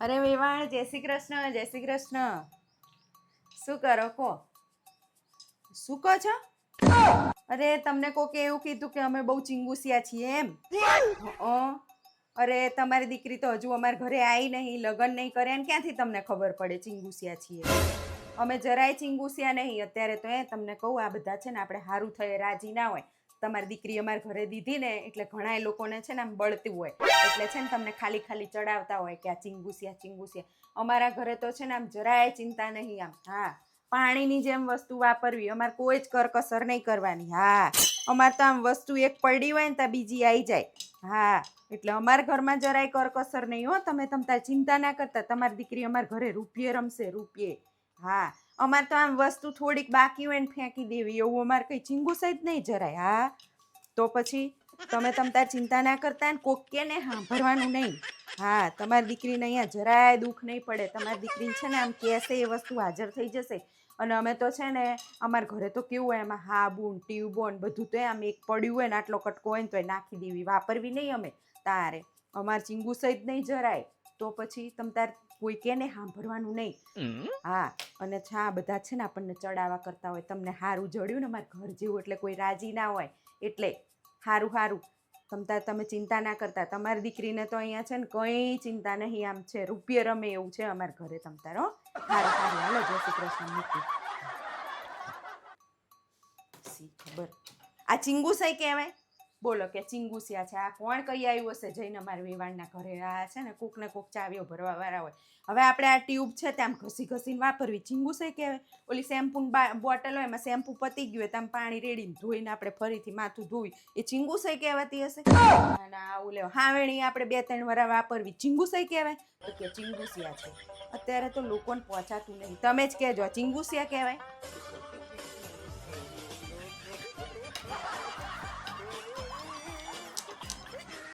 અરે વેવાણ, જય શ્રી કૃષ્ણ, જય શ્રી કૃષ્ણ. શું કરો કો? શું કહો છો? અરે તમને કોકે એવું કીધું કે અમે બહુ ચીંગુસિયા છીએ એમ? અરે તમારી દીકરી તો હજુ અમારા ઘરે આવી નહીં, લગ્ન નહીં કરે ને ક્યાંથી તમને ખબર પડે ચીંગુસિયા છીએ? અમે જરાય ચીંગુસિયા નહીં. અત્યારે તો તમને કહું, આ બધા છે ને આપણે સારું થયે રાજી ના હોય. તમારી દીકરી અમારા ઘરે દીધી ને એટલે ઘણાય લોકોને છે ને આમ બળતું હોય, એટલે છે ને તમને ખાલી ખાલી ચડાવતા હોય કે આ ચીંગુસિયા ચીંગુસિયા. અમારા ઘરે તો છે ને આમ જરાય ચિંતા નહીં. આમ હા, પાણીની જેમ વસ્તુ વાપરવી, અમારે કોઈ જ કરકસર નહીં કરવાની. હા, અમારે તો આમ વસ્તુ એક પડી હોય ને ત્યાં બીજી આવી જાય. હા, એટલે અમારા ઘરમાં જરાય કરકસર નહીં હો. તમે તાર ચિંતા ના કરતા. તમારી દીકરી અમારા ઘરે રૂપિયે રમશે, રૂપિયે. હા, અમારે તો આમ વસ્તુ થોડીક બાકી હોય ને ફેંકી દેવી, એવું અમારે કઈ ચીંગુસાઈ જ નહીં જરાય. હા, તો પછી તમે તાર ચિંતા ના કરતા ને કોક કે ને સાંભળવાનું નહીં. હા, તમારી દીકરીને અહીંયા જરાય દુઃખ નહીં પડે. તમારી દીકરીને છે ને આમ કહેશે એ વસ્તુ હાજર થઈ જશે. અને અમે તો છે ને અમારા ઘરે તો કેવું હોય, એમાં હાબુ ને ટ્યુબો ને બધું તો આમ એક પડ્યું હોય ને આટલો કટકો હોય ને તો નાખી દેવી, વાપરવી નહીં અમે તારે. અમારે ચીંગુસાઈ જ નહીં જરાય. તો પછી તાર કોઈ કે ને સાંભળવાનું નહીં. હા, અને આ બધા છે ને આપણને ચડાવવા કરતા હોય. તમને સારું જડ્યું ને અમારે ઘર જેવું એટલે કોઈ રાજી ના હોય. એટલે સારું સારું તમે ચિંતા ના કરતા. તમારી દીકરીને તો અહીંયા છે ને કંઈ ચિંતા નહીં. આમ છે રૂપિયે રમે એવું છે અમારા ઘરે. તારો સારું સારું, હાલો જય શ્રી કૃષ્ણ. મૂકી ખબર આ ચીંગુસાઈ કહેવાય? બોલો કે ચીંગુસિયા છે. આ કોણ કહી આવ્યું હશે જઈને અમારા વેવાણના ઘરે? આ છે ને કોક ને કોક ચાવીઓ ભરવા વાળા હોય. હવે આપણે આ ટ્યુબ છે ત્યાં ઘસી ઘસીને વાપરવી, ચીંગુસાઈ કહેવાય? ઓલી શેમ્પૂની બોટલ હોય, એમાં શેમ્પૂ પતી ગયું હોય, તમે પાણી રેડીને ધોઈને આપણે ફરીથી માથું ધોઈ, એ ચીંગુસાઈ કહેવાતી હશે? ના, ઓલે હાવેણી આપણે 2-3 વાર વાપરવી, ચીંગુસાઈ કહેવાય? તો કે ચીંગુસિયા છે. અત્યારે તો લોકોને પહોંચાતું નહીં. તમે જ કહેજો, ચીંગુસિયા કહેવાય?